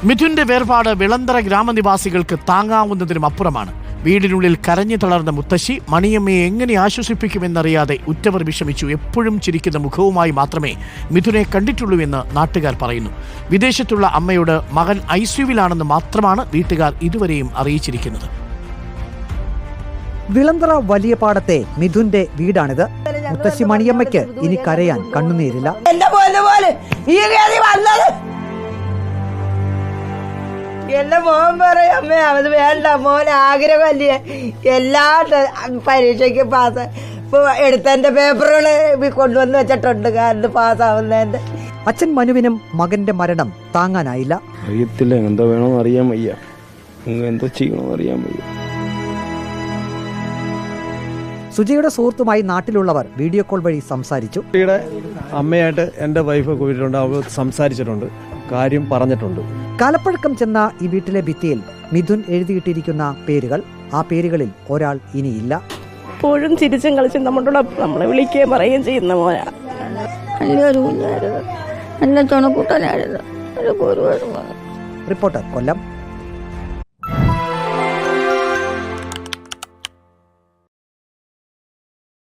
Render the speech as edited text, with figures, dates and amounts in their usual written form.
മിഥുന്റെ വേർപാട് വിളന്തറ ഗ്രാമനിവാസികൾക്ക് താങ്ങാവുന്നതിനും അപ്പുറമാണ്. വീടിനുള്ളിൽ കരഞ്ഞു തളർന്ന മുത്തശ്ശി മണിയമ്മയെ എങ്ങനെ ആശ്വസിപ്പിക്കുമെന്നറിയാതെ ഉറ്റവർ വിഷമിച്ചു. എപ്പോഴും ചിരിക്കുന്ന മുഖവുമായി മാത്രമേ മിഥുനെ കണ്ടിട്ടുള്ളൂവെന്ന് നാട്ടുകാർ പറയുന്നു. വിദേശത്തുള്ള അമ്മയോട് മകൻ ഐസിയുവിലാണെന്ന് മാത്രമാണ് വീട്ടുകാർ ഇതുവരെയും അറിയിച്ചിരിക്കുന്നത്. വിളന്തറ വലിയ പാടത്തെ മിഥുന്റെ വീടാണിത്. മുത്തശ്ശി മണിയമ്മയ്ക്ക് ഇനി കരയാൻ കണ്ണുനീരില്ല. എന്റെ മോൻ പറയും അമ്മേ അത് വേണ്ട, മോൻ ആഗ്രഹമല്ലേ എല്ലാ പരീക്ഷയ്ക്ക് പാസ് ഇപ്പൊ എടുത്തന്റെ പേപ്പറുകൾ കൊണ്ടുവന്ന് വെച്ചിട്ടുണ്ട് കാരണം പാസ്സാവുന്നതിന്റെ. അച്ഛൻ മനുവിനും മകന്റെ മരണം താങ്ങാനായില്ല. അറിയത്തില്ല, എന്താ വേണമെന്ന് അറിയാൻ വയ്യ, എന്താ ചെയ്യണമെന്ന് അറിയാൻ വയ്യ. സുജയുടെ സുഹൃത്തുമായി നാട്ടിലുള്ളവർ വീഡിയോ കോൾ വഴി സംസാരിച്ചു. കുട്ടിയുടെ അമ്മയായിട്ട് എൻ്റെ വൈഫ് കൂടിയിട്ടുണ്ട്, അവർ സംസാരിച്ചിട്ടുണ്ട്, കാര്യം പറഞ്ഞിട്ടുണ്ട്. കാലപ്പഴക്കം ചെന്ന ഈ വീട്ടിലെ ഭിത്തിയിൽ മിഥുൻ എഴുതിയിട്ടിരിക്കുന്ന പേരുകൾ, ആ പേരുകളിൽ ഒരാൾ ഇനിയില്ല. എപ്പോഴും ചിരിച്ചും കളിച്ചും നമ്മളെ വിളിക്കുകയും പറയുകയും ചെയ്യുന്ന മോനാ. നല്ലൊരു കുഞ്ഞായിരുന്നു, നല്ല ചുണക്കൂട്ടനായിരുന്നു. റിപ്പോർട്ടർ കൊല്ലം.